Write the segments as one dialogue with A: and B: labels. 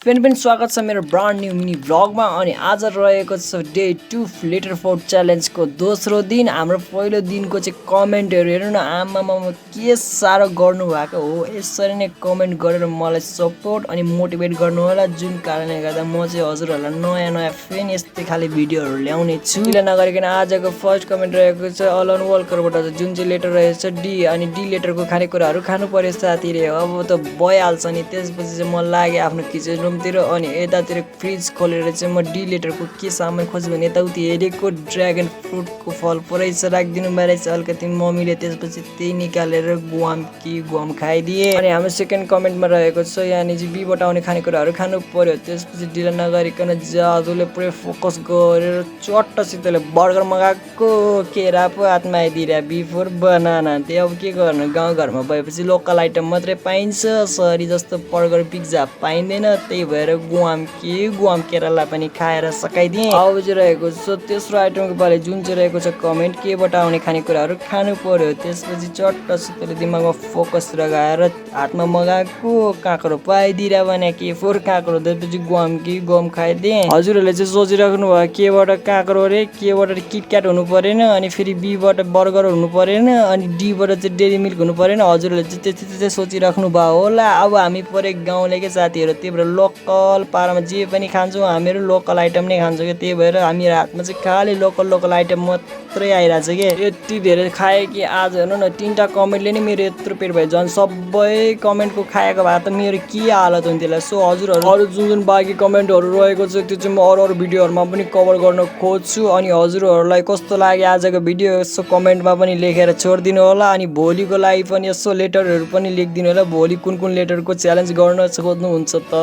A: पनि स्वागत छ मेरो ब्रान्ड न्यू मिनी भ्लगमा। अनि आज रहेको छ डे 2 लेटर फोर्ट च्यालेन्जको दोस्रो दिन। हाम्रो पहिलो दिनको चाहिँ कमेन्टहरू हेर्नु न, आमामा के साह्रो गर्नुभएको हो। यसरी नै कमेन्ट गरेर मलाई सपोर्ट अनि मोटिभेट गर्नु होला, जुन कारणले गर्दा म चाहिँ हजुरहरूलाई नयाँ फेरि यस्तै खाले भिडियोहरू ल्याउने छु। ढिला नगरिकन आजको फर्स्ट कमेन्ट रहेको छ अलन वल्करबाट, जुन चाहिँ लेटर रहेको छ डी। अनि डी लेटरको खानेकुराहरू खानु पर्यो साथी रे, अब त भइहाल्छ नि। त्यसपछि चाहिँ म लागेँ आफ्नो किचन रुमतिर, अनि यतातिर फ्रिज खोलेर चाहिँ म डी लेटरको के सामान खोज्छु भने यताउति हेरेको ड्र्यागन फ्रुटको फल पुरै छ राखिदिनु रहेछ अलिकति मम्मीले। त्यसपछि त्यही निकालेर गुवाम खाइदिए। अनि हाम्रो सेकेन्ड कमेन्टमा रहेको छ यहाँनिर चाहिँ बीबाट आउने खानेकुराहरू खानु पर्यो। त्यसपछि ढिला नगरिकन जादुले पुरै फोकस गरेर चट्टसितले बर्गर मगाएको, केरा पो हातमा आइदिएर बिफोर बनाना। त्यही अब के गर्नु, गाउँघरमा भएपछि लोकल आइटम मात्रै पाइन्छ, सहरी जस्तो बर्गर पिज्जा पाइँदैन। त्यही भएर गुवाम केरालाई पनि खाएर सकाइदिएँ। अब चाहिँ रहेको छ तेस्रो आइटमको बारे, जुन चाहिँ रहेको छ कमेन्ट केबाट आउने खानेकुराहरू खानु पर्यो। त्यसपछि चट्टसितले दिमागमा फोकस लगाएर हातमा मगाएको काँक्रो पाइदिएर भने के फोर काँक्रो। त्यसपछि गुवाम खाइदिएँ। हजुरहरूले चाहिँ सोचिराख्नु भयो केबाट काँक्रो रे, केबाट किटक्याट हुनु परेन, अनि फेरि बीबाट बर्गर हुनु परेन, अनि डीबाट चाहिँ डेरी मिल्क हुनु परेन। हजुरहरूले चाहिँ त्यस्तै सोचिराख्नु भयो होला। अब हामी परे गाउँलेकै साथीहरू, त्यही भएर लोकल पारामा जे पनि खान्छौँ, हामीहरू लोकल आइटम नै खान्छौँ क्या। त्यही भएर हामी हातमा चाहिँ खालि लोकल आइटम मात्रै आइरहेछ क्या। यति धेरै खाएँ कि आज हेर्नु न 3टा कमेन्टले नै मेरो यत्रो पेट भयो। झन् सबै कमेन्टको खाएको भए त मेरो के हालत हुन्थ्यो होला। सो हजुरहरू अरू जुन बाँकी कमेन्टहरू रहेको छ त्यो चाहिँ म अरू भिडियोहरूमा पनि कभर गर्न खोज्छु। अनि हजुरहरूलाई कस्तो लाग्यो आजको भिडियो यसो कमेन्टमा पनि लेखेर छोडिदिनु होला। अनि भोलिको लागि पनि यसो लेटरहरू पनि लेखिदिनु होला, भोलि कुन लेटरको च्यालेन्ज गर्न खोज्नुहुन्छ त।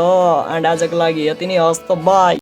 A: एन्ड आजको लागि यति नै, हस् त बाई।